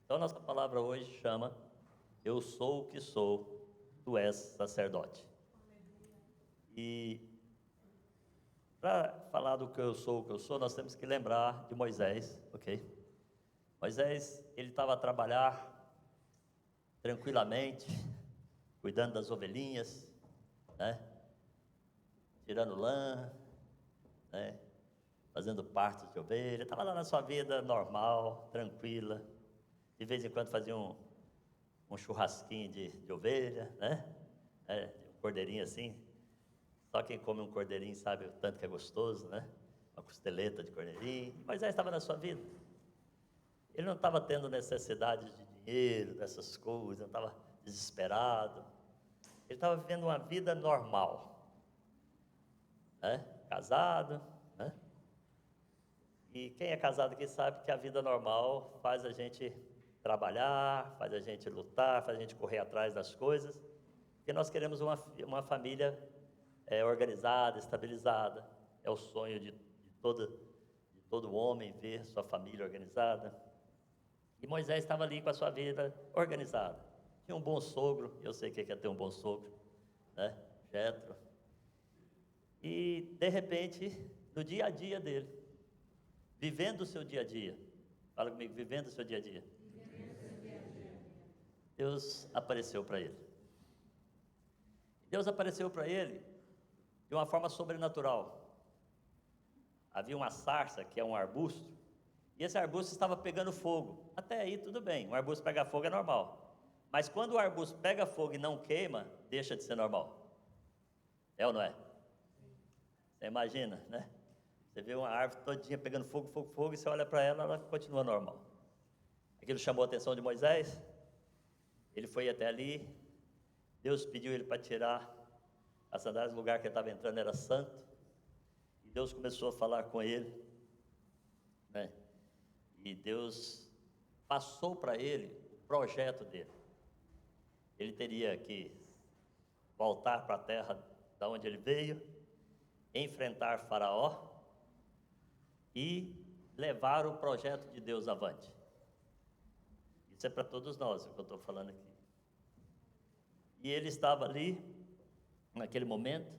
Então, nossa palavra hoje chama Eu sou o que sou, tu és sacerdote. E para falar do que eu sou, nós temos que lembrar de Moisés, ok? Moisés, ele estava a trabalhar tranquilamente, cuidando das ovelhinhas, né? Tirando lã, né? Fazendo partos de ovelha, estava lá na sua vida normal, tranquila. De vez em quando fazia um churrasquinho de ovelha, né? Um cordeirinho assim. Só quem come um cordeirinho sabe o tanto que é gostoso, né? Uma costeleta de cordeirinho. Moisés estava na sua vida. Ele não estava tendo necessidade de dinheiro, dessas coisas, não estava desesperado. Ele estava vivendo uma vida normal, né? Casado, né? E quem é casado aqui sabe que a vida normal faz a gente trabalhar, faz a gente lutar, faz a gente correr atrás das coisas, porque nós queremos uma família organizada, estabilizada. É o sonho de todo homem ver sua família organizada. E Moisés estava ali com a sua vida organizada. Tinha um bom sogro, eu sei que é ter um bom sogro, né? Jetro. E, de repente, no dia a dia dele, vivendo o seu dia a dia, fala comigo, vivendo o seu dia a dia, Deus apareceu para ele. Deus apareceu para ele de uma forma sobrenatural. Havia uma sarça, que é um arbusto, e esse arbusto estava pegando fogo. Até aí tudo bem, um arbusto pegar fogo é normal. Mas quando o arbusto pega fogo e não queima, deixa de ser normal. É ou não é? Você imagina, né? Você vê uma árvore todinha pegando fogo, fogo, fogo, e você olha para ela, ela continua normal. Aquilo chamou a atenção de Moisés. Ele foi até ali. Deus pediu ele para tirar as sandálias do lugar que ele estava entrando, era santo. E Deus começou a falar com ele, né? E Deus passou para ele o projeto dele. Ele teria que voltar para a terra da onde ele veio, enfrentar Faraó e levar o projeto de Deus avante. Isso é para todos nós, o que eu estou falando aqui. E ele estava ali, naquele momento.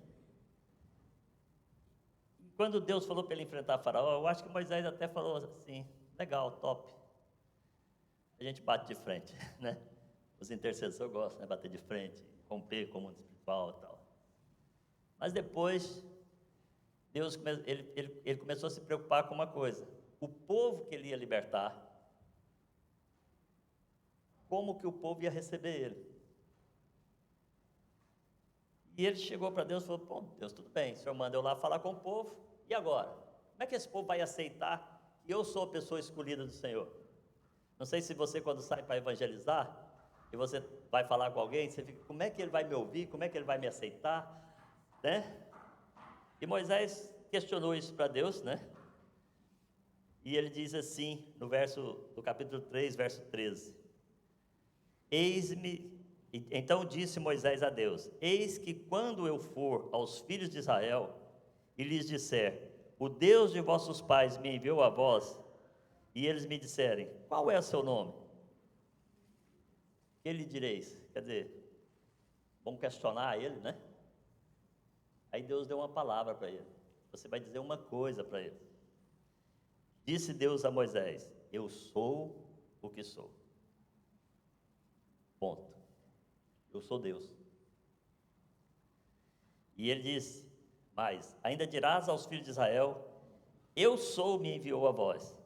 E quando Deus falou para ele enfrentar Faraó, eu acho que Moisés até falou assim, legal, top. A gente bate de frente, né? Os intercessores gostam, né? Bater de frente, romper com o mundo espiritual e tal. Mas depois, Deus ele começou a se preocupar com uma coisa. O povo que ele ia libertar, como que o povo ia receber ele? E ele chegou para Deus e falou, pô, Deus, tudo bem, o Senhor manda eu lá falar com o povo, e agora? Como é que esse povo vai aceitar que eu sou a pessoa escolhida do Senhor? Não sei se você, quando sai para evangelizar, e você vai falar com alguém, você fica, como é que ele vai me ouvir, como é que ele vai me aceitar, né? E Moisés questionou isso para Deus, né? E ele diz assim, no capítulo 3, verso 13, então disse Moisés a Deus, eis que quando eu for aos filhos de Israel, e lhes disser, o Deus de vossos pais me enviou a vós, e eles me disserem, qual é o seu nome? Que lhe direis? Quer dizer, vamos questionar ele, né? Aí Deus deu uma palavra para ele, você vai dizer uma coisa para ele. Disse Deus a Moisés, eu sou o que sou. Ponto. Eu sou Deus. E ele disse, mas ainda dirás aos filhos de Israel, eu sou, me enviou a vós.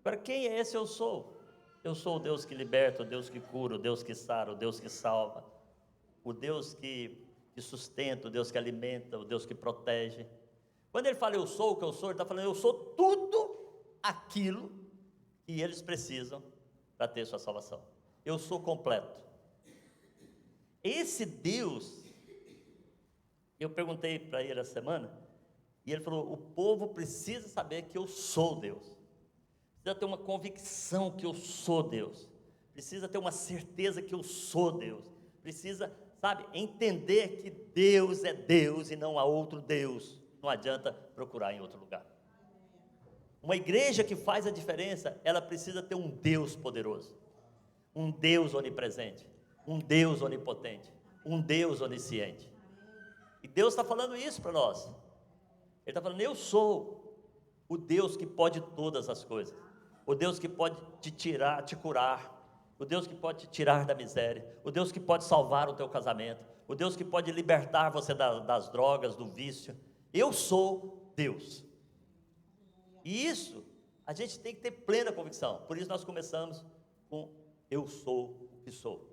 Agora, quem é esse eu sou? Eu sou o Deus que liberta, o Deus que cura, o Deus que sara, o Deus que salva, o Deus que sustenta, o Deus que alimenta, o Deus que protege. Quando ele fala eu sou o que eu sou, ele está falando eu sou tudo aquilo que eles precisam para ter sua salvação. Eu sou completo. Esse Deus, eu perguntei para ele essa semana, e ele falou, o povo precisa saber que eu sou Deus, precisa ter uma convicção que eu sou Deus, precisa ter uma certeza que eu sou Deus, precisa, sabe, entender que Deus é Deus e não há outro Deus, não adianta procurar em outro lugar. Uma igreja que faz a diferença, ela precisa ter um Deus poderoso. um Deus onipresente, um Deus onipotente, um Deus onisciente. E Deus está falando isso para nós. Ele está falando, eu sou o Deus que pode todas as coisas, o Deus que pode te tirar, te curar, o Deus que pode te tirar da miséria, o Deus que pode salvar o teu casamento, o Deus que pode libertar você das drogas, do vício. Eu sou Deus. E isso a gente tem que ter plena convicção. Por isso nós começamos com eu sou o que sou.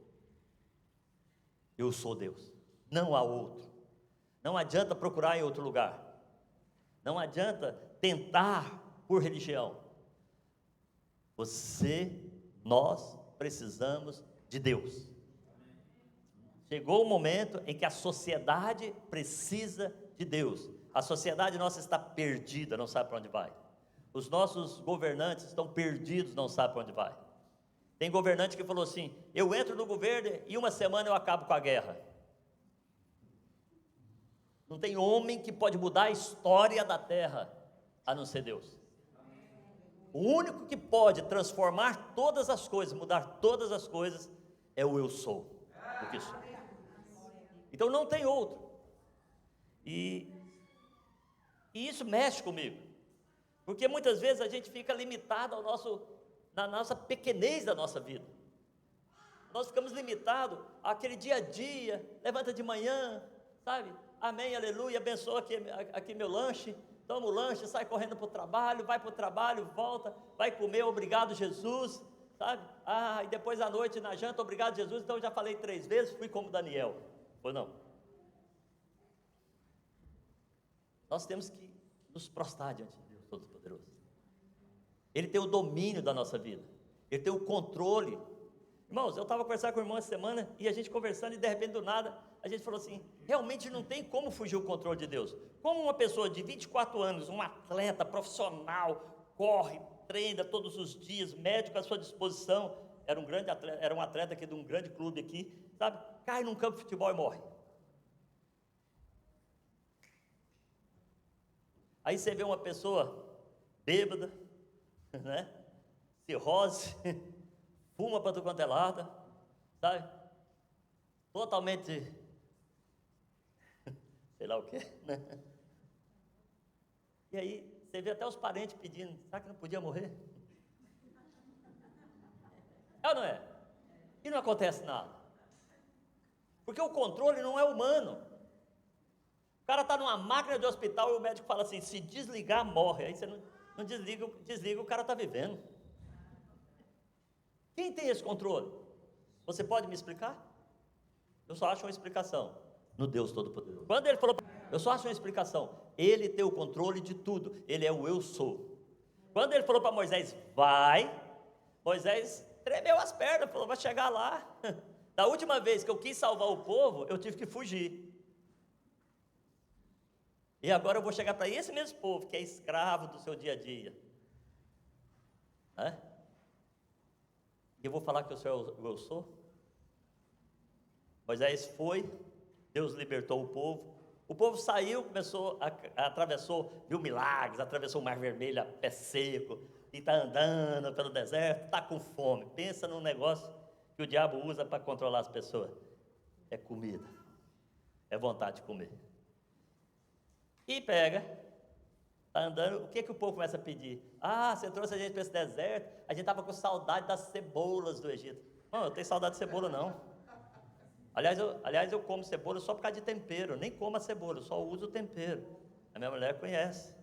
Eu sou Deus, não há outro. Não adianta procurar em outro lugar. Não adianta tentar por religião. Nós precisamos de Deus. Chegou o momento em que a sociedade precisa de Deus. A sociedade nossa está perdida, não sabe para onde vai. Os nossos governantes estão perdidos, não sabem para onde vai. Tem governante que falou assim, eu entro no governo e uma semana eu acabo com a guerra. Não tem homem que pode mudar a história da terra, a não ser Deus. O único que pode transformar todas as coisas, mudar todas as coisas, é o eu sou, o que sou. Então não tem outro. E isso mexe comigo, porque muitas vezes a gente fica limitado na nossa pequenez da nossa vida. Nós ficamos limitados àquele dia a dia, levanta de manhã, sabe? Amém, aleluia, abençoa aqui meu lanche, toma o lanche, sai correndo para o trabalho, vai para o trabalho, volta, vai comer, obrigado Jesus, sabe? E depois à noite na janta, obrigado Jesus, então eu já falei 3 vezes, fui como Daniel, ou não? Nós temos que nos prostrar diante de Deus Todo-Poderoso. Ele tem o domínio da nossa vida, Ele tem o controle. Irmãos, eu estava conversando com o irmão essa semana, e a gente conversando, e de repente do nada, a gente falou assim, realmente não tem como fugir o controle de Deus. Como uma pessoa de 24 anos, um atleta profissional, corre, treina todos os dias, médico à sua disposição, era um atleta aqui de um grande clube aqui, sabe, cai num campo de futebol e morre. Aí você vê uma pessoa bêbada, né, cirrose, fuma para tudo quanto é lado, sabe, totalmente, sei lá o que, né? E aí, você vê até os parentes pedindo, será que não podia morrer? É ou não é? E não acontece nada, porque o controle não é humano. O cara está numa máquina de hospital e o médico fala assim, se desligar, morre. Aí você não desliga, o cara está vivendo. Quem tem esse controle? Você pode me explicar? Eu só acho uma explicação no Deus Todo-Poderoso. Quando ele falou, eu só acho uma explicação, ele tem o controle de tudo, ele é o eu sou. Quando ele falou para Moisés, vai, Moisés tremeu as pernas, falou, vai chegar lá. Da última vez que eu quis salvar o povo, eu tive que fugir. E agora eu vou chegar para esse mesmo povo, que é escravo do seu dia a dia. E eu vou falar que o Senhor eu sou? Moisés foi, Deus libertou o povo saiu, atravessou, viu milagres, atravessou o mar vermelho a pé seco, e está andando pelo deserto, está com fome. Pensa num negócio que o diabo usa para controlar as pessoas, é comida, é vontade de comer. E pega, está andando, o que o povo começa a pedir? Você trouxe a gente para esse deserto, a gente estava com saudade das cebolas do Egito. Não, eu não tenho saudade de cebola não. Aliás, eu como cebola só por causa de tempero, eu nem como a cebola, eu só uso o tempero. A minha mulher conhece.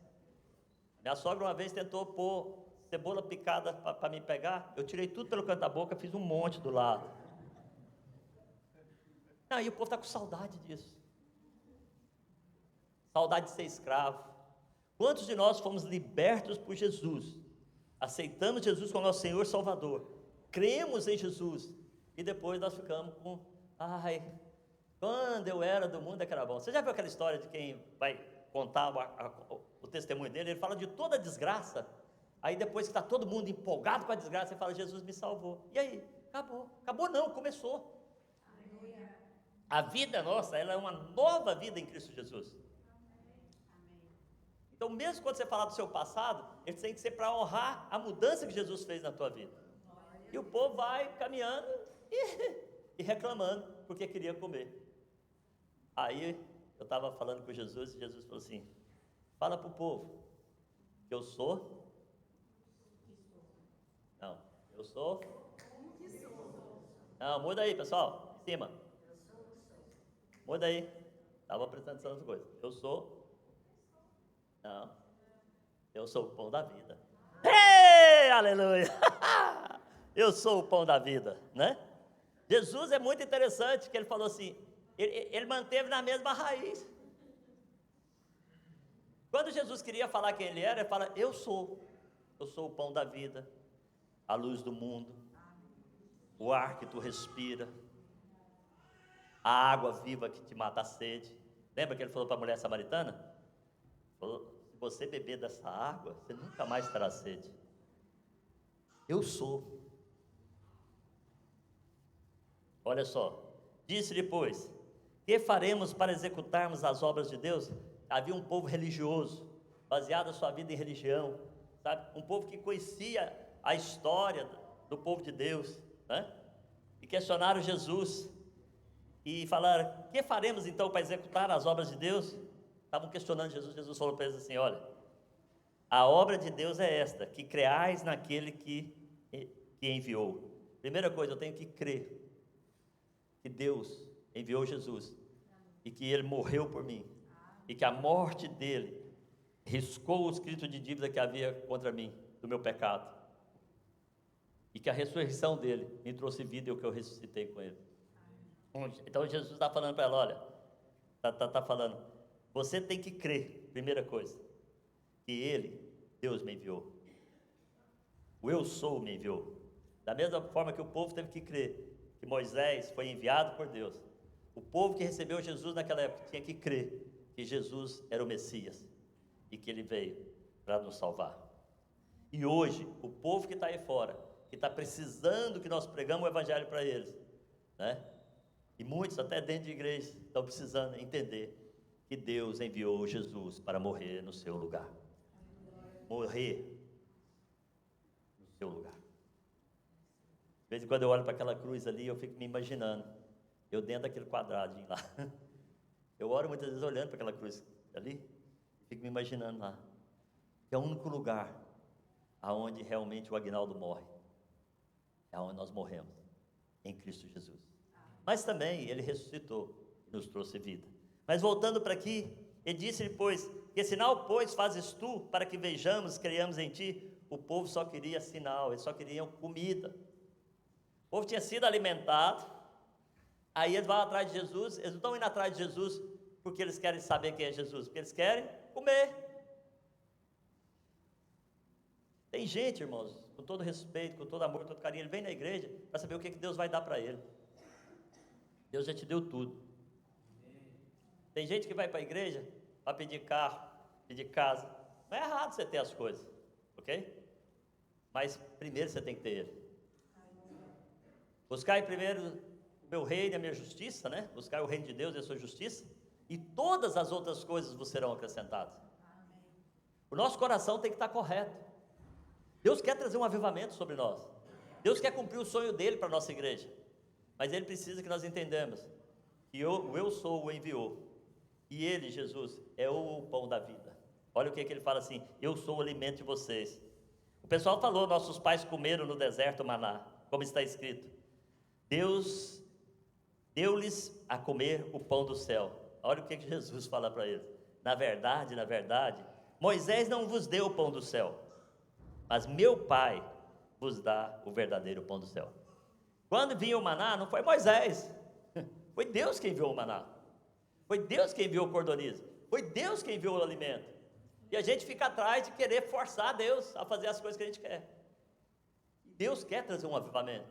Minha sogra uma vez tentou pôr cebola picada para me pegar, eu tirei tudo pelo canto da boca, fiz um monte do lado. E o povo está com saudade disso. Saudade de ser escravo. Quantos de nós fomos libertos por Jesus? Aceitamos Jesus como nosso Senhor e Salvador. Cremos em Jesus. E depois nós ficamos com, quando eu era do mundo é que era bom. Você já viu aquela história de quem vai contar o testemunho dele? Ele fala de toda a desgraça. Aí depois que está todo mundo empolgado com a desgraça, ele fala, Jesus me salvou. E aí? Acabou. Acabou não, começou. A vida nossa, ela é uma nova vida em Cristo Jesus. Então, mesmo quando você falar do seu passado, ele tem que ser para honrar a mudança que Jesus fez na tua vida. E o povo vai caminhando e reclamando, porque queria comer. Aí eu estava falando com Jesus, e Jesus falou assim: fala para o povo que eu sou. Não, eu sou. Não, muda aí, pessoal, em cima. Muda aí. Estava prestando atenção nas coisas. Eu sou. Não, eu sou o pão da vida. Ei, aleluia! Eu sou o pão da vida, né? Jesus é muito interessante, que ele falou assim, ele manteve na mesma raiz. Quando Jesus queria falar quem ele era, ele fala: eu sou o pão da vida, a luz do mundo, o ar que tu respira, a água viva que te mata a sede. Lembra que ele falou para a mulher samaritana? Falou: se você beber dessa água, você nunca mais terá sede. Eu sou. Olha só, disse depois: que faremos para executarmos as obras de Deus? Havia um povo religioso, baseado a sua vida em religião, sabe? Um povo que conhecia a história do povo de Deus, né? E questionaram Jesus, e falaram: que faremos então para executar as obras de Deus? Estavam questionando Jesus. Jesus falou para eles assim: olha, a obra de Deus é esta, que creais naquele que enviou. Primeira coisa, eu tenho que crer que Deus enviou Jesus, e que Ele morreu por mim, e que a morte dEle riscou o escrito de dívida que havia contra mim, do meu pecado, e que a ressurreição dEle me trouxe vida, e o que eu ressuscitei com Ele. Então Jesus está falando para ela: olha, está falando, você tem que crer, primeira coisa, que Ele, Deus me enviou, o eu sou me enviou, da mesma forma que o povo teve que crer que Moisés foi enviado por Deus. O povo que recebeu Jesus naquela época tinha que crer que Jesus era o Messias e que Ele veio para nos salvar. E hoje, o povo que está aí fora, que está precisando que nós pregamos o Evangelho para eles, né? E muitos, até dentro de igreja, estão precisando entender que Deus enviou Jesus para morrer no seu lugar. Morrer no seu lugar. De vez em quando eu olho para aquela cruz ali, eu fico me imaginando, eu dentro daquele quadradinho lá. Eu oro muitas vezes olhando para aquela cruz ali, fico me imaginando lá, que é o único lugar aonde realmente o Aguinaldo morre, é onde nós morremos, em Cristo Jesus. Mas também Ele ressuscitou e nos trouxe vida. Mas voltando para aqui, Ele disse depois: que sinal, pois, fazes tu para que vejamos, creiamos em ti? O povo só queria sinal, eles só queriam comida. O povo tinha sido alimentado, aí eles vão atrás de Jesus. Eles não estão indo atrás de Jesus porque eles querem saber quem é Jesus, porque eles querem comer. Tem gente, irmãos, com todo respeito, com todo amor, com todo carinho, ele vem na igreja para saber o que Deus vai dar para ele. Deus já te deu tudo. Tem gente que vai para a igreja para pedir carro, pedir casa. Não é errado você ter as coisas, ok? Mas primeiro você tem que ter Ele. Buscai primeiro o meu reino e a minha justiça, né? Buscai o reino de Deus e a sua justiça, e todas as outras coisas vos serão acrescentadas. O nosso coração tem que estar correto. Deus quer trazer um avivamento sobre nós. Deus quer cumprir o sonho dele para a nossa igreja. Mas Ele precisa que nós entendamos que o eu sou o enviou. E Ele, Jesus, é o pão da vida. Olha o que Ele fala assim: eu sou o alimento de vocês. O pessoal falou: nossos pais comeram no deserto maná, como está escrito. Deus deu-lhes a comer o pão do céu. Olha o que Jesus fala para eles: na verdade, Moisés não vos deu o pão do céu, mas meu Pai vos dá o verdadeiro pão do céu. Quando vinha o maná, não foi Moisés, foi Deus que enviou o maná, foi Deus que enviou o cordonizo, foi Deus que enviou o alimento. E a gente fica atrás de querer forçar Deus a fazer as coisas que a gente quer. Deus quer trazer um avivamento,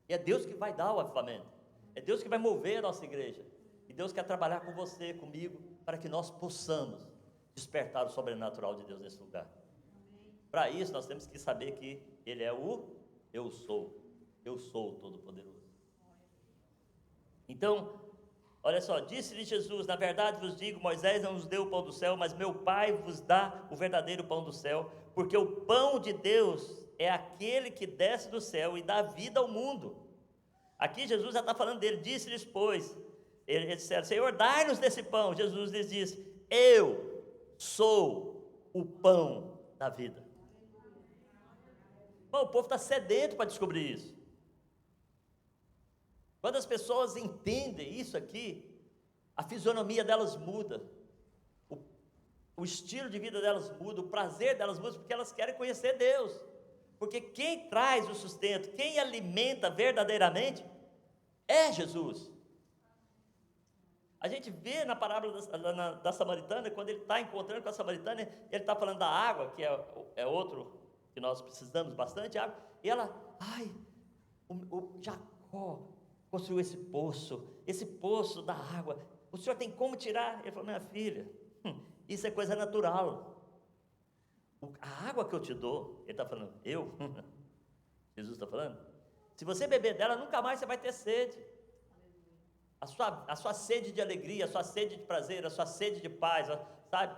e é Deus que vai dar o avivamento, é Deus que vai mover a nossa igreja, e Deus quer trabalhar com você, comigo, para que nós possamos despertar o sobrenatural de Deus nesse lugar. Para isso nós temos que saber que Ele é o eu sou o Todo-Poderoso. Então, olha só, disse-lhe Jesus: na verdade vos digo, Moisés não nos deu o pão do céu, mas meu Pai vos dá o verdadeiro pão do céu, porque o pão de Deus é aquele que desce do céu e dá vida ao mundo. Aqui Jesus já está falando dele. Disse-lhes, pois, eles disseram, Senhor, dai-nos desse pão. Jesus lhes disse, eu sou o pão da vida. Bom, o povo está sedento para descobrir isso. Quando as pessoas entendem isso aqui, a fisionomia delas muda, o estilo de vida delas muda, o prazer delas muda, porque elas querem conhecer Deus. Porque quem traz o sustento, quem alimenta verdadeiramente, é Jesus. A gente vê na parábola da Samaritana, quando ele está encontrando com a Samaritana, ele está falando da água, que é outro que nós precisamos bastante, água, e ela, o Jacó construiu esse poço da água, o senhor tem como tirar? Ele falou, minha filha, isso é coisa natural, a água que eu te dou, ele está falando, Jesus está falando, se você beber dela, nunca mais você vai ter sede, a sua sede de alegria, a sua sede de prazer, a sua sede de paz, sabe,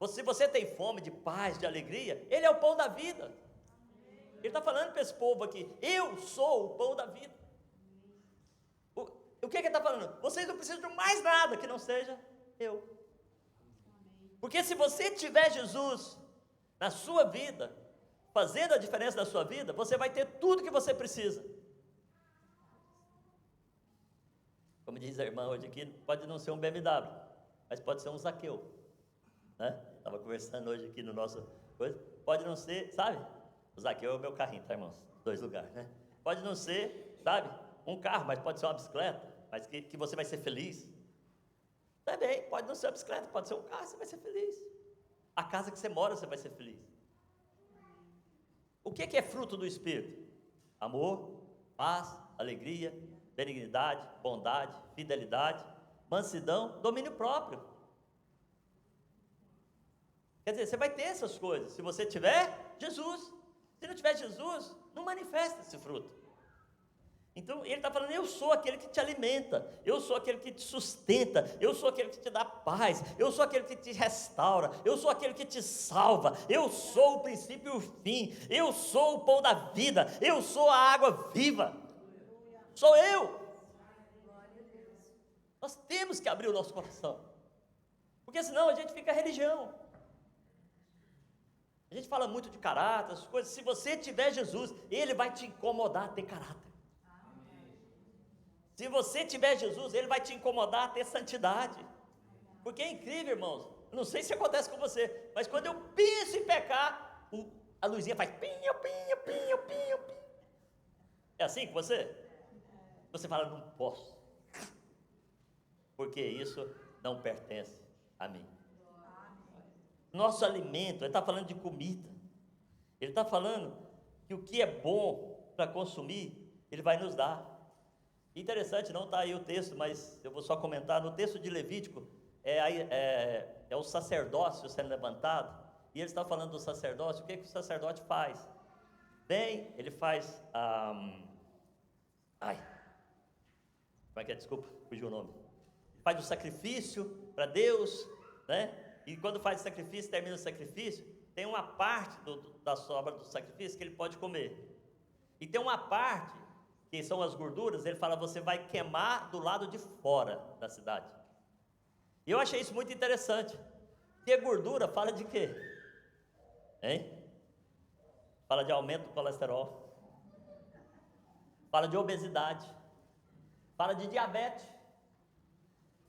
se você tem fome de paz, de alegria, ele é o pão da vida, ele está falando para esse povo aqui, eu sou o pão da vida. O que ele está falando? Vocês não precisam de mais nada que não seja eu. Porque se você tiver Jesus na sua vida, fazendo a diferença da sua vida, você vai ter tudo que você precisa. Como diz a irmã hoje aqui, pode não ser um BMW, mas pode ser um Zaqueu, né? Estava conversando hoje aqui no nosso coisa, pode não ser, sabe? O Zaqueu é o meu carrinho, tá, irmãos? 2 lugares, né? Pode não ser, sabe, um carro, mas pode ser uma bicicleta, mas que você vai ser feliz. Também, pode não ser uma bicicleta, pode ser um carro, você vai ser feliz. A casa que você mora, você vai ser feliz. O que é fruto do Espírito? Amor, paz, alegria, benignidade, bondade, fidelidade, mansidão, domínio próprio. Quer dizer, você vai ter essas coisas, se você tiver Jesus. Se não tiver Jesus, não manifesta esse fruto. Então, ele está falando, eu sou aquele que te alimenta, eu sou aquele que te sustenta, eu sou aquele que te dá paz, eu sou aquele que te restaura, eu sou aquele que te salva, eu sou o princípio e o fim, eu sou o pão da vida, eu sou a água viva, sou eu. Nós temos que abrir o nosso coração, porque senão a gente fica religião. A gente fala muito de caráter, as coisas. Se você tiver Jesus, Ele vai te incomodar a ter caráter. Se você tiver Jesus, Ele vai te incomodar a ter santidade. Porque é incrível, irmãos. Eu não sei se acontece com você, mas quando eu penso em pecar, a luzinha faz pinho, pinho, pinho, pinho, pinho. É assim com você? Você fala, não posso. Porque isso não pertence a mim. Nosso alimento, ele está falando de comida, ele está falando que o que é bom para consumir, ele vai nos dar. Interessante, não está aí o texto, mas eu vou só comentar, no texto de Levítico, é o sacerdócio sendo levantado, e ele está falando do sacerdócio, o que o sacerdote faz? Bem, ele faz, como é que é, desculpa, fugiu o nome, faz o sacrifício para Deus, né? E quando faz o sacrifício, termina o sacrifício, tem uma parte da sobra do sacrifício que ele pode comer. E tem uma parte, que são as gorduras, ele fala, você vai queimar do lado de fora da cidade. E eu achei isso muito interessante. Porque gordura fala de quê? Hein? Fala de aumento do colesterol. Fala de obesidade. Fala de diabetes.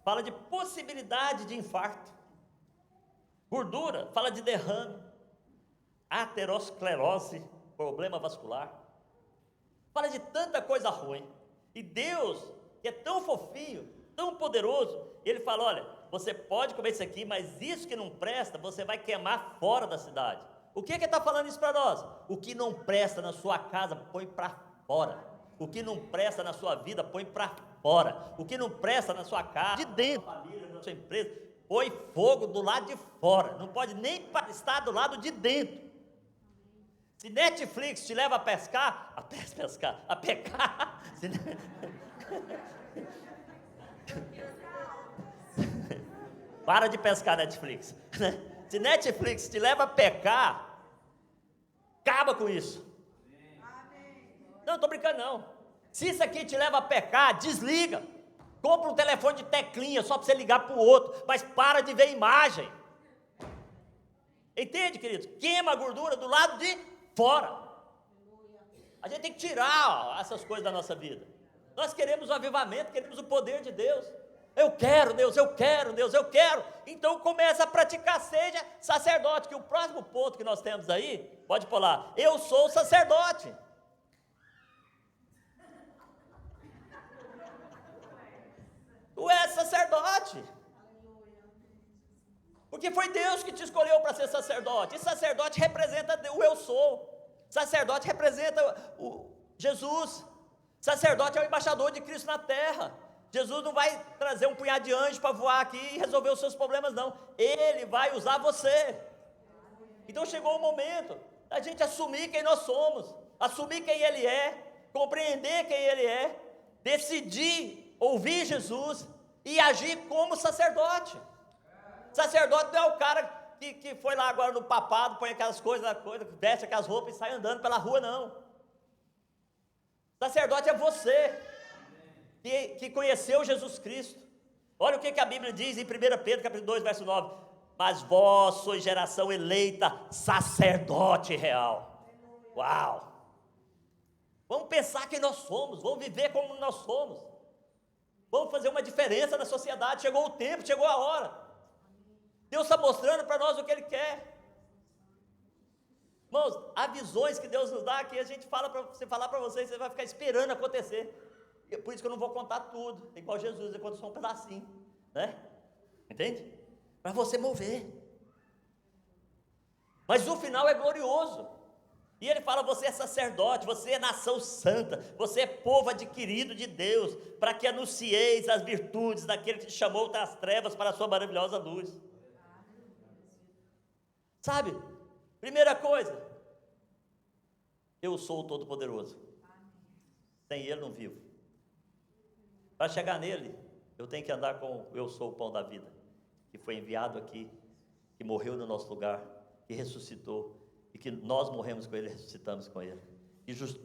Fala de possibilidade de infarto. Gordura fala de derrame, aterosclerose, problema vascular. Fala de tanta coisa ruim. E Deus, que é tão fofinho, tão poderoso, Ele fala, olha, você pode comer isso aqui, mas isso que não presta, você vai queimar fora da cidade. O que Ele está falando isso para nós? O que não presta na sua casa, põe para fora. O que não presta na sua vida, põe para fora. O que não presta na sua casa, de dentro, na sua família, na sua empresa, põe fogo do lado de fora, não pode nem estar do lado de dentro. Se Netflix te leva a pecar, para de pescar, Netflix. Se Netflix te leva a pecar, acaba com isso. Não, estou brincando não. Se isso aqui te leva a pecar, desliga. Compra um telefone de teclinha só para você ligar para o outro, mas para de ver imagem. Entende, queridos? Queima a gordura do lado de fora. A gente tem que tirar essas coisas da nossa vida. Nós queremos o avivamento, queremos o poder de Deus. Eu quero, Deus, eu quero, Deus, eu quero. Então começa a praticar, seja sacerdote, que o próximo ponto que nós temos aí, pode pôr lá, eu sou sacerdote. Tu és sacerdote. Porque foi Deus que te escolheu para ser sacerdote. E sacerdote representa o eu sou. Sacerdote representa Jesus. Sacerdote é o embaixador de Cristo na terra. Jesus não vai trazer um punhado de anjos para voar aqui e resolver os seus problemas, não. Ele vai usar você. Então chegou o momento da gente assumir quem nós somos, assumir quem Ele é, compreender quem Ele é, decidir ouvir Jesus e agir como sacerdote. Sacerdote não é o cara que foi lá agora no papado, põe aquelas coisas, veste aquelas roupas e sai andando pela rua, não. Sacerdote é você que conheceu Jesus Cristo. Olha o que a Bíblia diz em 1 Pedro capítulo 2, verso 9. Mas vós sois geração eleita, sacerdote real. Uau! Vamos pensar quem nós somos, vamos viver como nós somos. Vamos fazer uma diferença na sociedade. Chegou o tempo, chegou a hora. Deus está mostrando para nós o que Ele quer. Irmãos, há visões que Deus nos dá que a gente fala para você falar para vocês, você vai ficar esperando acontecer. Por isso que eu não vou contar tudo, igual Jesus, ele conta só um pedacinho, né? Entende? Para você mover. Mas o final é glorioso. E ele fala, você é sacerdote, você é nação santa, você é povo adquirido de Deus, para que anuncieis as virtudes daquele que te chamou das trevas para a sua maravilhosa luz. Sabe? Primeira coisa, eu sou o Todo-Poderoso. Sem Ele não vivo. Para chegar nele, eu tenho que andar com eu sou o pão da vida, que foi enviado aqui, que morreu no nosso lugar, que ressuscitou, e que nós morremos com Ele e ressuscitamos com Ele,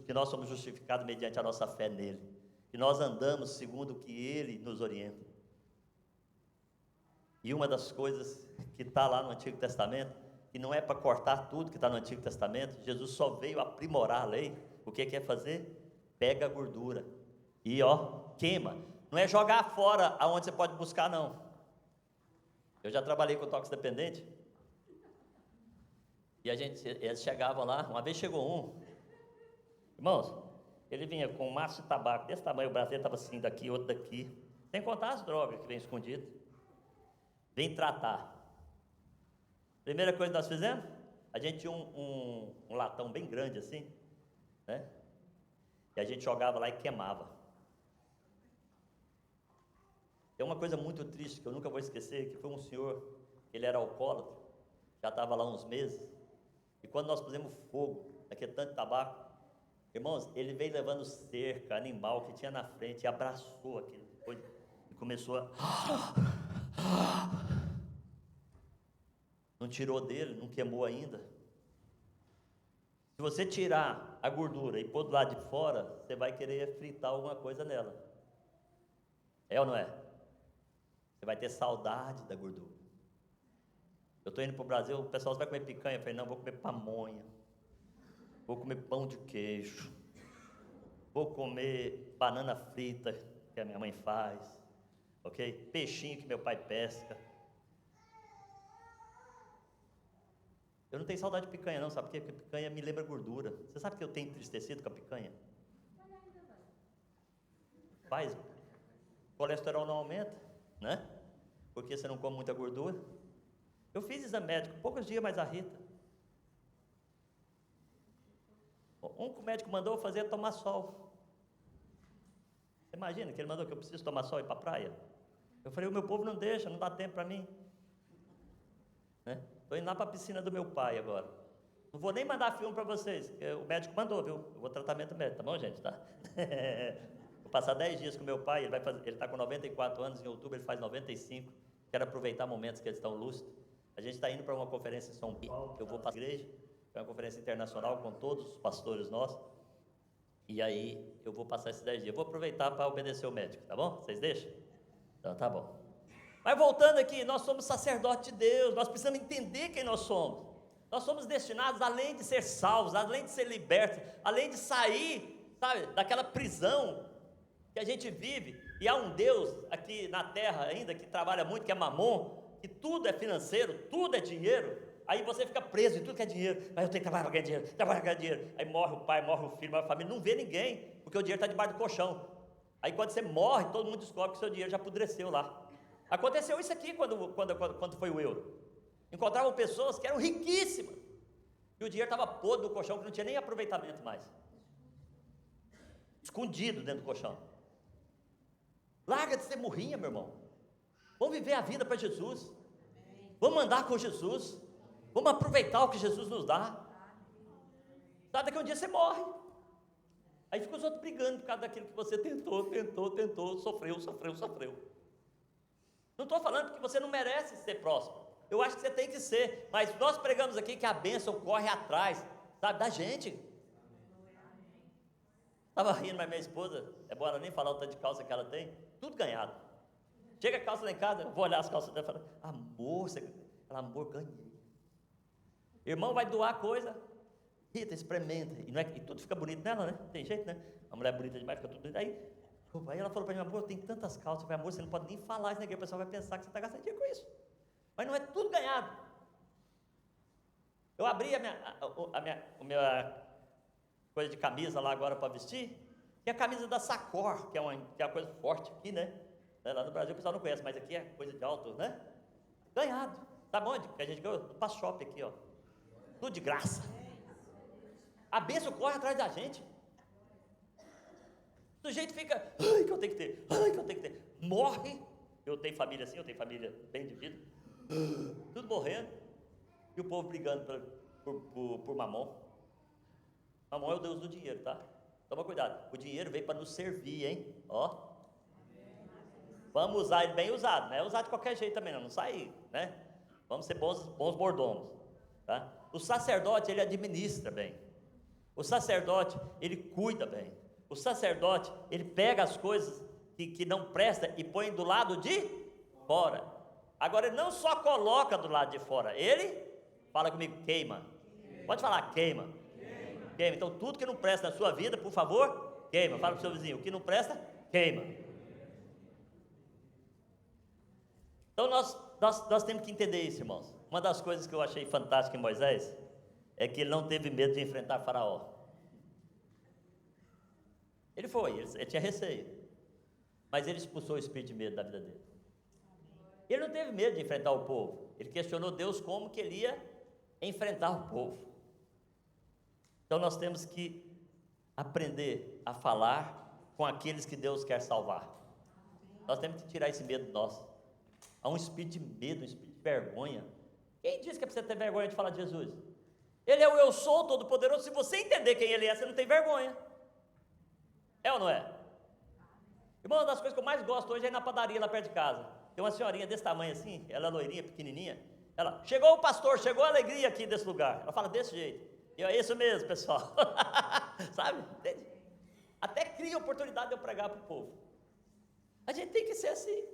que nós somos justificados mediante a nossa fé nele, que nós andamos segundo o que Ele nos orienta. E uma das coisas que está lá no Antigo Testamento, que não é para cortar tudo que está no Antigo Testamento, Jesus só veio aprimorar a lei. O que quer fazer? Pega a gordura e queima. Não é jogar fora aonde você pode buscar, não. Eu já trabalhei com toxicodependente. E eles chegavam lá, uma vez chegou um, irmãos, ele vinha com um maço de tabaco, desse tamanho, o braço dele estava assim, daqui, outro daqui, sem contar as drogas que vem escondidas. Vem tratar. Primeira coisa que nós fizemos, a gente tinha um latão bem grande assim, né? E a gente jogava lá e queimava. Tem uma coisa muito triste que eu nunca vou esquecer, que foi um senhor, ele era alcoólatra, já estava lá uns meses, e quando nós pusemos fogo naquele tanto de tabaco, irmãos, ele veio levando cerca, animal que tinha na frente, e abraçou aquele, depois, e começou a... Não tirou dele, não queimou ainda. Se você tirar a gordura e pôr do lado de fora, você vai querer fritar alguma coisa nela. É ou não é? Você vai ter saudade da gordura. Eu estou indo para o Brasil, o pessoal vai comer picanha. Eu falei, não, vou comer pamonha. Vou comer pão de queijo. Vou comer banana frita, que a minha mãe faz. Ok? Peixinho que meu pai pesca. Eu não tenho saudade de picanha não, sabe por quê? Porque picanha me lembra gordura. Você sabe que eu tenho entristecido com a picanha? Faz. O colesterol não aumenta, né? Porque você não come muita gordura. Eu fiz exame médico, poucos dias mais a Rita. Um que o médico mandou fazer é tomar sol. Você imagina que ele mandou que eu preciso tomar sol e ir para a praia? Eu falei, o meu povo não deixa, não dá tempo para mim. Né? Estou indo lá para a piscina do meu pai agora. Não vou nem mandar filme para vocês, porque o médico mandou, viu? Eu vou tratamento médico, tá bom, gente? Tá? Vou passar 10 dias com meu pai, ele está com 94 anos, em outubro ele faz 95. Quero aproveitar momentos que eles estão lúcidos. A gente está indo para uma conferência em São Paulo, eu vou para a igreja, é uma conferência internacional com todos os pastores nossos. E aí eu vou passar esses 10 dias. Eu vou aproveitar para obedecer o médico, tá bom? Vocês deixam? Então tá bom. Mas voltando aqui, nós somos sacerdotes de Deus, nós precisamos entender quem nós somos. Nós somos destinados, além de ser salvos, além de ser libertos, além de sair, sabe, daquela prisão que a gente vive. E há um Deus aqui na terra ainda que trabalha muito, que é Mamon, que tudo é financeiro, tudo é dinheiro. Aí você fica preso em tudo que é dinheiro. Mas eu tenho que trabalhar para ganhar dinheiro, trabalhar para ganhar dinheiro. Aí morre o pai, morre o filho, morre a família, não vê ninguém, porque o dinheiro está debaixo do colchão. Aí quando você morre, todo mundo descobre que o seu dinheiro já apodreceu lá. Aconteceu isso aqui quando foi o euro. Encontravam pessoas que eram riquíssimas, e o dinheiro estava podre no colchão, que não tinha nem aproveitamento mais. Escondido dentro do colchão. Larga de ser murrinha, meu irmão. Vamos viver a vida para Jesus. Vamos andar com Jesus. Vamos aproveitar o que Jesus nos dá. Sabe, daqui um dia você morre. Aí fica os outros brigando por causa daquilo que você tentou, sofreu. Não estou falando que você não merece ser próximo. Eu acho que você tem que ser. Mas nós pregamos aqui que a bênção corre atrás, sabe, da gente. Estava rindo, mas minha esposa, é bom ela nem falar o tanto de calça que ela tem, tudo ganhado. Chega a calça lá em casa, eu vou olhar as calças dela e falar, amor, amor, ganhei. Irmão vai doar coisa, Rita, experimenta, e tudo fica bonito nela, né? Tem jeito, né? A mulher é bonita demais, fica tudo bonito. Aí ela falou para mim, amor, tem tantas calças. Eu falei, amor, você não pode nem falar isso na igreja, o pessoal vai pensar que você está gastando dinheiro com isso. Mas não é tudo ganhado. Eu abri a minha coisa de camisa lá agora para vestir, que é a camisa da Sacor, que é uma coisa forte aqui, né? Lá no Brasil o pessoal não conhece, mas aqui é coisa de alto, né? Ganhado. Sabe onde? Que a gente ganhou? No Passo Shopping aqui, ó. Tudo de graça. A bênção corre atrás da gente. O sujeito fica, ai que eu tenho que ter. Morre. Eu tenho família assim, eu tenho família bem de vida. Tudo morrendo. E o povo brigando por Mamon. Mamon é o Deus do dinheiro, tá? Toma cuidado. O dinheiro veio para nos servir, hein? Ó. Vamos usar ele bem usado. Não é usar de qualquer jeito também, não sai, né? Vamos ser bons mordomos, tá? O sacerdote, ele administra bem. O sacerdote, ele cuida bem. O sacerdote, ele pega as coisas que não prestam e põe do lado de fora. Agora, ele não só coloca do lado de fora, ele, fala comigo, queima. Pode falar, queima. Queima. Então, tudo que não presta na sua vida, por favor, queima. Fala para o seu vizinho, o que não presta, queima. Então, nós temos que entender isso, irmãos. Uma das coisas que eu achei fantástica em Moisés é que ele não teve medo de enfrentar Faraó. Ele tinha receio, mas ele expulsou o espírito de medo da vida dele. Ele não teve medo de enfrentar o povo. Ele questionou Deus como que ele ia enfrentar o povo. Então nós temos que aprender a falar com aqueles que Deus quer salvar. Nós temos que tirar esse medo nosso. Há um espírito de medo, um espírito de vergonha. Quem disse que é para você ter vergonha de falar de Jesus? Ele é o eu sou todo-poderoso. Se você entender quem ele é, você não tem vergonha. É ou não é? Irmão, uma das coisas que eu mais gosto hoje é ir na padaria lá perto de casa. Tem uma senhorinha desse tamanho assim, ela é loirinha, pequenininha. Ela, chegou o pastor, chegou a alegria aqui desse lugar. Ela fala desse jeito. E é isso mesmo, pessoal. Sabe? Entende? Até cria oportunidade de eu pregar para o povo. A gente tem que ser assim.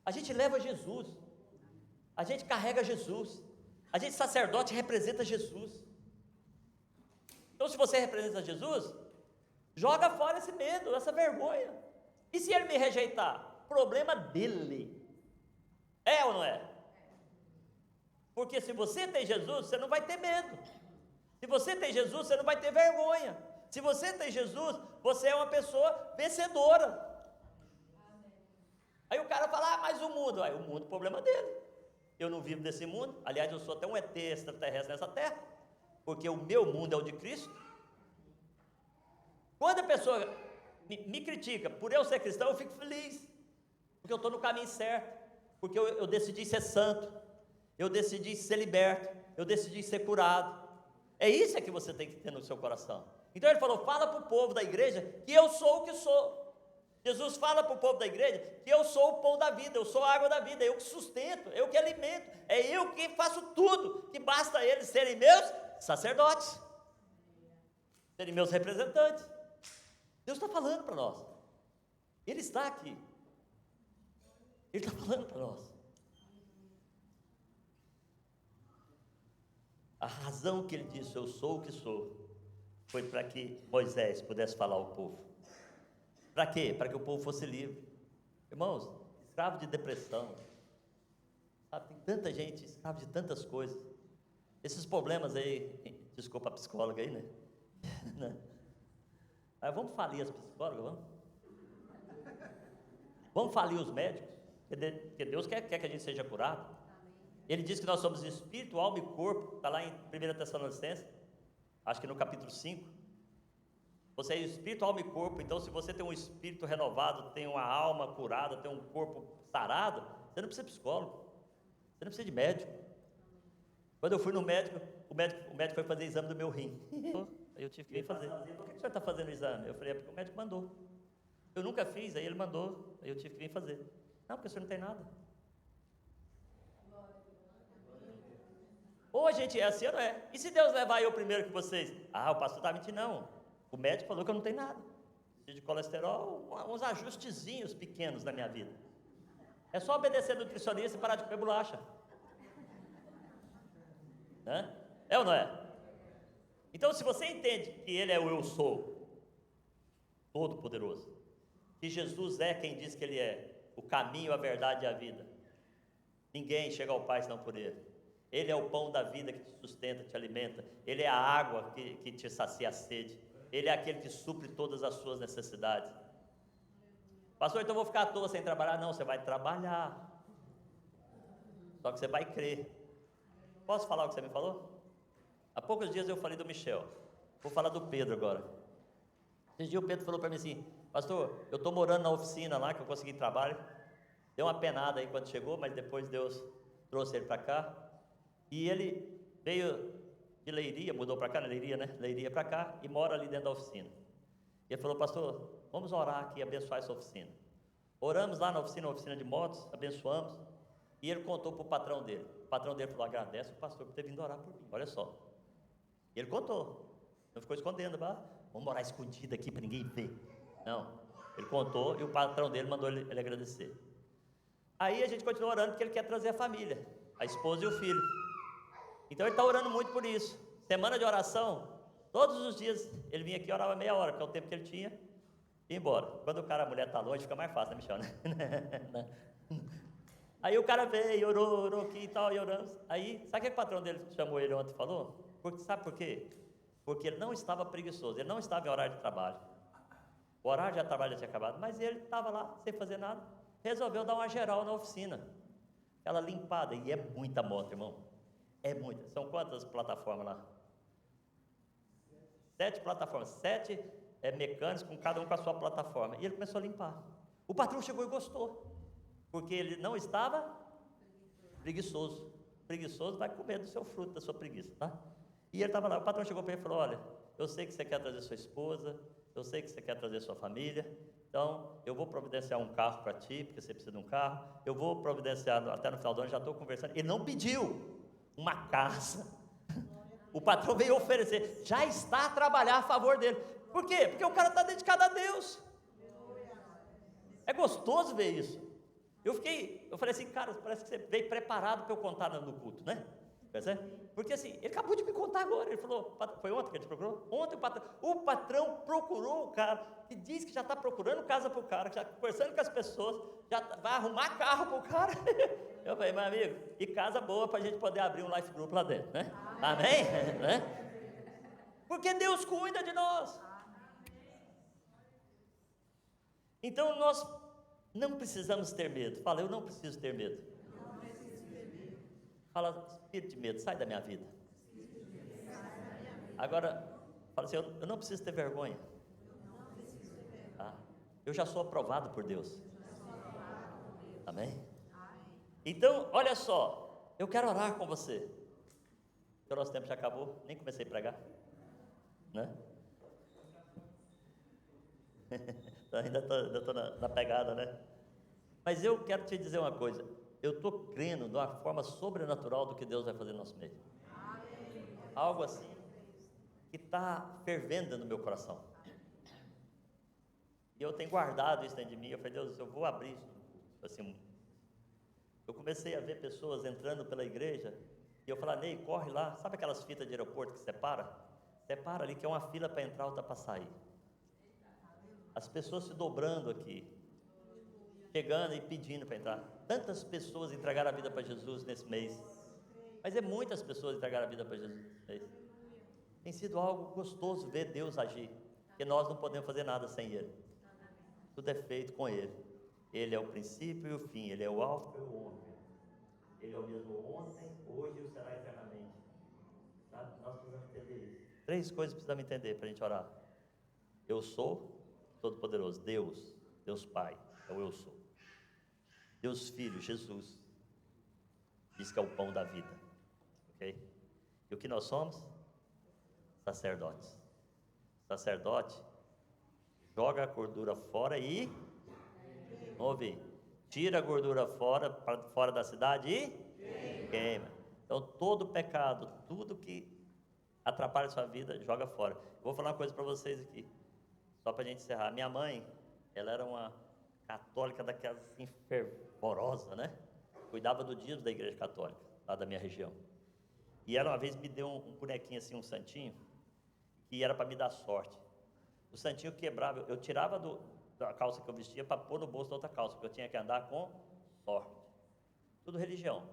A gente leva Jesus. A gente carrega Jesus. A gente sacerdote representa Jesus. Então, se você representa Jesus, joga fora esse medo, essa vergonha. E se ele me rejeitar? Problema dele. É ou não é? Porque se você tem Jesus, você não vai ter medo. Se você tem Jesus, você não vai ter vergonha. Se você tem Jesus, você é uma pessoa vencedora. Aí o cara fala, mas o mundo. Aí o mundo, problema dele. Eu não vivo desse mundo. Aliás, eu sou até um ET extraterrestre nessa terra. Porque o meu mundo é o de Cristo. Quando a pessoa me critica por eu ser cristão, eu fico feliz. Porque eu estou no caminho certo. Porque eu decidi ser santo. Eu decidi ser liberto. Eu decidi ser curado. É isso que você tem que ter no seu coração. Então ele falou, fala para o povo da igreja que eu sou o que sou. Jesus fala para o povo da igreja que eu sou o pão da vida, eu sou a água da vida, eu que sustento, eu que alimento, é eu que faço tudo, que basta eles serem meus sacerdotes, serem meus representantes. Deus está falando para nós. Ele está aqui. Ele está falando para nós. A razão que ele disse, eu sou o que sou, foi para que Moisés pudesse falar ao povo. Para quê? Para que o povo fosse livre. Irmãos, escravo de depressão, sabe? Tem tanta gente escravo de tantas coisas. Esses problemas aí, desculpa a psicóloga aí, né? Mas vamos falir as psicólogas, vamos? Vamos falir os médicos? Porque Deus quer que a gente seja curado. Ele diz que nós somos espírito, alma e corpo. Está lá em 1 Tessalonicenses, acho que no capítulo 5. Você é espírito, alma e corpo. Então, se você tem um espírito renovado, tem uma alma curada, tem um corpo sarado, você não precisa de psicólogo, você não precisa de médico. Quando eu fui no médico, o médico foi fazer exame do meu rim. Aí eu tive que vir fazer. Por que o senhor está fazendo o exame? Eu falei, é porque o médico mandou. Eu nunca fiz, aí ele mandou, aí eu tive que vir fazer. Não, porque o senhor não tem nada. Ou a gente é assim ou não é? E se Deus levar eu primeiro que vocês? Ah, o pastor está mentindo, não. O médico falou que eu não tenho nada. De colesterol, uns ajustezinhos pequenos na minha vida. É só obedecer ao nutricionista e parar de comer bolacha. Né? É ou não é? Então, se você entende que Ele é o eu sou, todo-poderoso, que Jesus é quem diz que Ele é, o caminho, a verdade e a vida, ninguém chega ao Pai senão por Ele. Ele é o pão da vida que te sustenta, te alimenta. Ele é a água que te sacia a sede. Ele é aquele que supre todas as suas necessidades. Pastor, então eu vou ficar à toa sem trabalhar? Não, você vai trabalhar. Só que você vai crer. Posso falar o que você me falou? Há poucos dias eu falei do Michel. Vou falar do Pedro agora. Esse dia o Pedro falou para mim assim, pastor, eu estou morando na oficina lá, que eu consegui trabalho. Deu uma penada aí quando chegou, mas depois Deus trouxe ele para cá. E ele veio de Leiria, mudou para cá, Leiria, né? Leiria para cá, e mora ali dentro da oficina. E ele falou, pastor, vamos orar aqui e abençoar essa oficina. Oramos lá na oficina de motos, abençoamos. E ele contou para o patrão dele. O patrão dele falou, agradece o pastor por ter vindo orar por mim, olha só. E ele contou, não ficou escondendo, vamos orar escondido aqui para ninguém ver. Não, ele contou e o patrão dele mandou ele agradecer. Aí a gente continua orando porque ele quer trazer a família, a esposa e o filho. Então ele está orando muito por isso. Semana de oração, todos os dias ele vinha aqui e orava meia hora, que é o tempo que ele tinha, e ia embora. Quando a mulher está longe, fica mais fácil, né, Michel? Né? Aí o cara veio, orou aqui e tal, e oramos. Aí, sabe o que o patrão dele chamou ele ontem e falou? Sabe por quê? Porque ele não estava preguiçoso, ele não estava em horário de trabalho. O horário de trabalho já tinha acabado, mas ele estava lá, sem fazer nada, resolveu dar uma geral na oficina. Ela limpada, e é muita moto, irmão. É muita. São quantas plataformas lá? 7 plataformas, 7 mecânicos, com cada um com a sua plataforma. E ele começou a limpar. O patrão chegou e gostou, porque ele não estava preguiçoso. Preguiçoso vai comer do seu fruto, da sua preguiça, tá? E ele estava lá, o patrão chegou para ele e falou, olha, eu sei que você quer trazer sua esposa, eu sei que você quer trazer sua família, então eu vou providenciar um carro para ti, porque você precisa de um carro, eu vou providenciar até no final do ano, já estou conversando. Ele não pediu uma casa. O patrão veio oferecer, já está a trabalhar a favor dele. Por quê? Porque o cara está dedicado a Deus. É gostoso ver isso. Eu falei assim, cara, parece que você veio preparado para eu contar no culto, né? Porque assim, ele acabou de me contar agora. Ele falou, foi ontem que ele te procurou? Ontem o patrão procurou o cara, que diz que já está procurando casa para o cara, que já está conversando com as pessoas, já vai arrumar carro para o cara. Eu falei, meu amigo, e casa boa para a gente poder abrir um life group lá dentro, né? Amém? Né? Porque Deus cuida de nós. Então nós não precisamos ter medo. Fala, eu não preciso ter medo. Fala, espírito de medo, sai da minha vida. Agora, fala assim, eu não preciso ter vergonha. Eu já sou aprovado por Deus. Amém? Então, olha só, eu quero orar com você. O nosso tempo já acabou, nem comecei a pregar, né? ainda estou na pegada, né? Mas eu quero te dizer uma coisa, eu estou crendo de uma forma sobrenatural do que Deus vai fazer no nosso meio. Algo assim que está fervendo no meu coração. E eu tenho guardado isso dentro de mim. Eu falei, Deus, eu vou abrir. Assim, eu comecei a ver pessoas entrando pela igreja. E eu falei, Ney, corre lá. Sabe aquelas fitas de aeroporto que separa? Separa ali, que é uma fila para entrar, outra para sair. As pessoas se dobrando aqui, chegando e pedindo para entrar. Tantas pessoas entregaram a vida para Jesus nesse mês. Mas é muitas pessoas entregaram a vida para Jesus nesse mês. Tem sido algo gostoso ver Deus agir. Porque nós não podemos fazer nada sem Ele. Tudo é feito com Ele. Ele é o princípio e o fim. Ele é o alfa e o ômega. Ele é o mesmo ontem, hoje e o será eternamente. Sabe? Nós precisamos entender isso. 3 coisas precisamos entender para a gente orar. Eu sou Todo-Poderoso. Deus Pai, é o eu sou. Deus Filho, Jesus, diz que é o pão da vida. Ok? E o que nós somos? Sacerdotes. Sacerdote joga a gordura fora e ouve, tira a gordura fora da cidade e queima. Então todo pecado, tudo que atrapalha a sua vida, joga fora. Eu vou falar uma coisa para vocês aqui, só para a gente encerrar. Minha mãe, ela era uma católica daquelas assim, fervorosa, né? Cuidava do dízimo da igreja católica, lá da minha região. E ela uma vez me deu um bonequinho assim, um santinho, que era para me dar sorte. O santinho quebrava, eu tirava da calça que eu vestia para pôr no bolso da outra calça, porque eu tinha que andar com sorte. Tudo religião.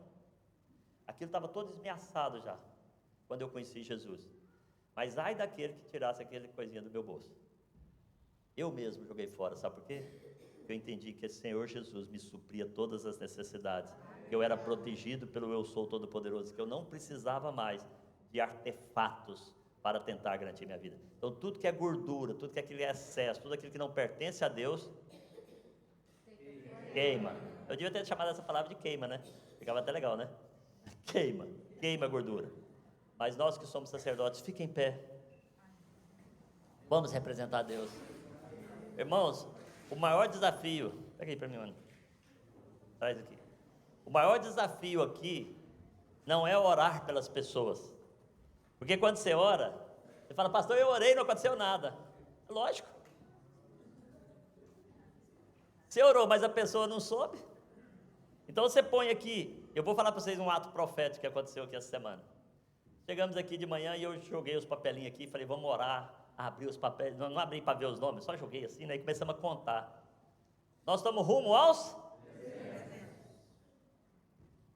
Aquilo estava todo esmeaçado já, quando eu conheci Jesus. Mas ai daquele que tirasse aquele coisinha do meu bolso. Eu mesmo joguei fora, sabe por quê? Porque eu entendi que o Senhor Jesus me supria todas as necessidades, que eu era protegido pelo eu sou todo-poderoso, que eu não precisava mais de artefatos para tentar garantir minha vida. Então tudo que é gordura, tudo que é aquele excesso, tudo aquilo que não pertence a Deus, queima. Eu devia ter chamado essa palavra de queima, né? Ficava até legal, né? Queima a gordura. Mas nós que somos sacerdotes, fiquem em pé. Vamos representar Deus. Irmãos, o maior desafio, pega aí para mim, mano. Traz aqui. O maior desafio aqui não é orar pelas pessoas. Porque quando você ora, você fala, pastor, eu orei e não aconteceu nada. Lógico. Você orou, mas a pessoa não soube. Então você põe aqui, eu vou falar para vocês um ato profético que aconteceu aqui essa semana. Chegamos aqui de manhã e eu joguei os papelinhos aqui, falei, vamos orar, abri os papéis, não abri para ver os nomes, só joguei assim, né, e começamos a contar. Nós estamos rumo aos?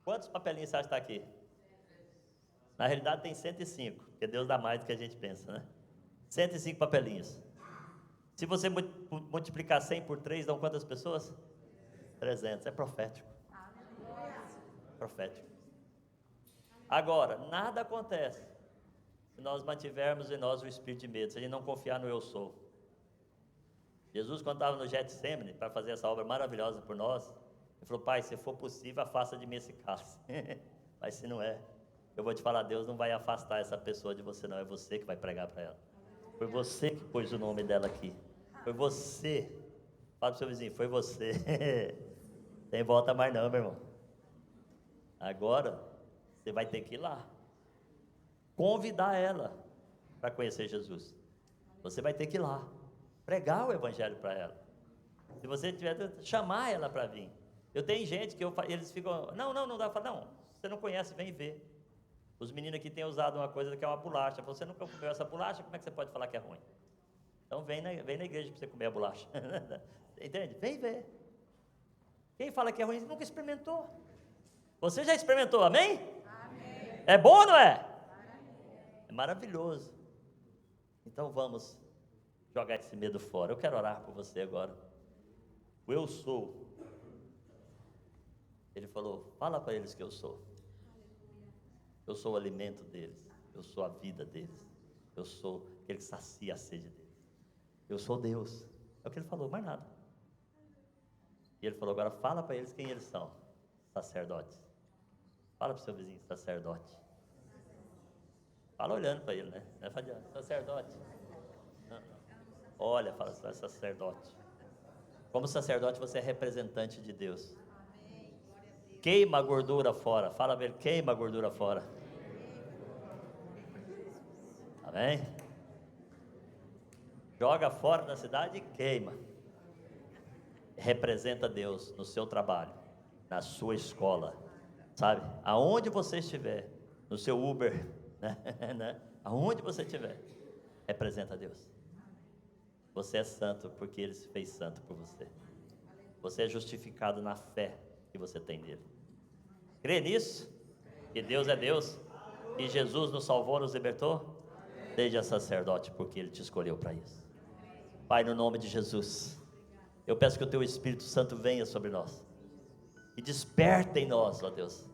Quantos papelinhos você acha que está aqui? Na realidade tem 105, porque Deus dá mais do que a gente pensa, né? 105 papelinhos. Se você multiplicar 100 por 3, dão quantas pessoas? 300, é profético. Profético. Agora, nada acontece se nós mantivermos em nós o espírito de medo, se a gente não confiar no eu sou. Jesus, quando estava no Getsemane, para fazer essa obra maravilhosa por nós, ele falou, Pai, se for possível, afasta de mim esse cálice. Mas se não é, eu vou te falar, Deus não vai afastar essa pessoa de você não, é você que vai pregar para ela. Foi você que pôs o nome dela aqui. Foi você. Fala para o seu vizinho, foi você. Tem volta mais não, meu irmão. Agora, você vai ter que ir lá. Convidar ela para conhecer Jesus. Você vai ter que ir lá. Pregar o evangelho para ela. Se você tiver, chamar ela para vir. Eu tenho gente que eles ficam, não dá para não. Você não conhece, vem ver. Os meninos aqui têm usado uma coisa que é uma bolacha. Você nunca comeu essa bolacha, como é que você pode falar que é ruim? Então vem na igreja para você comer a bolacha. Entende? Vem ver. Quem fala que é ruim, nunca experimentou. Você já experimentou, amém? Amém. É bom ou não é? Amém. É maravilhoso. Então vamos jogar esse medo fora. Eu quero orar por você agora. O eu sou. Ele falou, fala para eles que eu sou. Eu sou o alimento deles. Eu sou a vida deles. Eu sou aquele que sacia a sede deles. Eu sou Deus. É o que ele falou, mais nada. E ele falou, agora fala para eles quem eles são. Sacerdotes. Fala para o seu vizinho, sacerdote. Fala olhando para ele, né? Não é fadiando, sacerdote. Não. Olha, fala, sacerdote. Como sacerdote, você é representante de Deus. Queima a gordura fora. Fala para ele, queima a gordura fora. Amém? Joga fora da cidade e queima. representa Deus no seu trabalho, na sua escola, sabe? Aonde você estiver, no seu Uber, né? Aonde você estiver, representa Deus. Você é santo porque Ele se fez santo por você. Você é justificado na fé que você tem nele. Crê nisso? Que Deus é Deus, que Jesus nos salvou, nos libertou? Seja sacerdote porque Ele te escolheu para isso. Pai, no nome de Jesus, eu peço que o Teu Espírito Santo venha sobre nós e desperta em nós, ó Deus,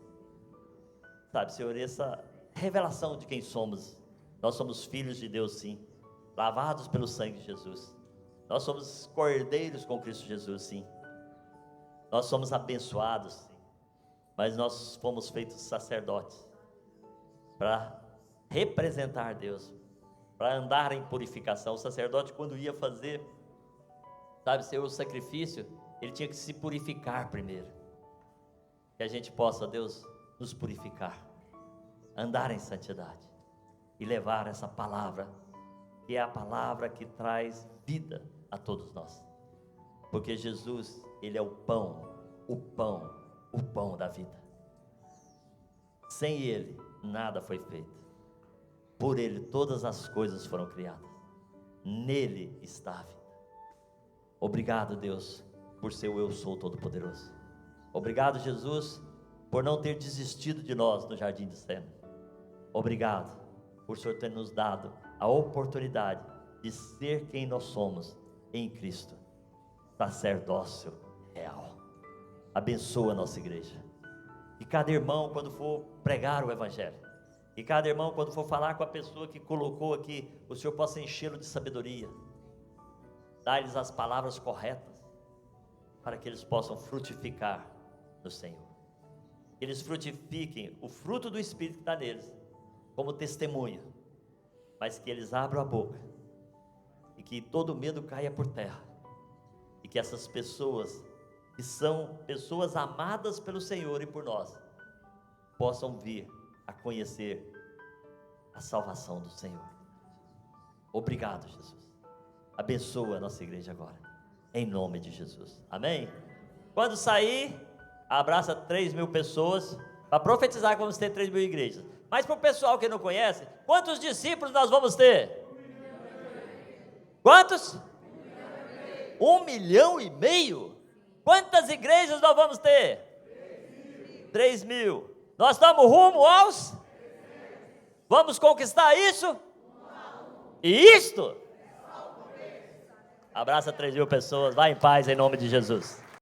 sabe, Senhor, essa revelação de quem somos. Nós somos filhos de Deus, sim, lavados pelo sangue de Jesus. Nós somos cordeiros com Cristo Jesus, sim. Nós somos abençoados, sim, mas nós fomos feitos sacerdotes para representar Deus, para andar em purificação. O sacerdote, quando ia fazer, sabe, Senhor, o sacrifício, ele tinha que se purificar primeiro. Que a gente possa, Deus, nos purificar, andar em santidade e levar essa palavra, que é a palavra que traz vida a todos nós. Porque Jesus, Ele é o pão da vida. Sem Ele, nada foi feito. Por Ele, todas as coisas foram criadas. Nele está a vida. Obrigado, Deus, por ser o Eu Sou Todo-Poderoso. Obrigado, Jesus, por não ter desistido de nós no Jardim de Sena. Obrigado por o Senhor ter nos dado a oportunidade de ser quem nós somos em Cristo, sacerdócio real. Abençoa a nossa igreja. E cada irmão, quando for pregar o Evangelho, e cada irmão, quando for falar com a pessoa que colocou aqui, o Senhor possa enchê-lo de sabedoria, dar-lhes as palavras corretas, para que eles possam frutificar no Senhor. Que eles frutifiquem o fruto do Espírito que está neles, como testemunho, mas que eles abram a boca, e que todo medo caia por terra, e que essas pessoas, que são pessoas amadas pelo Senhor e por nós, possam vir a conhecer a salvação do Senhor. Obrigado, Jesus. Abençoa a nossa igreja agora, em nome de Jesus, amém? Quando sair, abraça 3.000 pessoas, para profetizar que vamos ter 3.000 igrejas. Mas para o pessoal que não conhece, quantos discípulos nós vamos ter? Quantos? 1,5 milhão? Quantas igrejas nós vamos ter? 3.000. Nós estamos rumo aos? Vamos conquistar isso? E isto? Abraça 3.000 pessoas, vai em paz em nome de Jesus.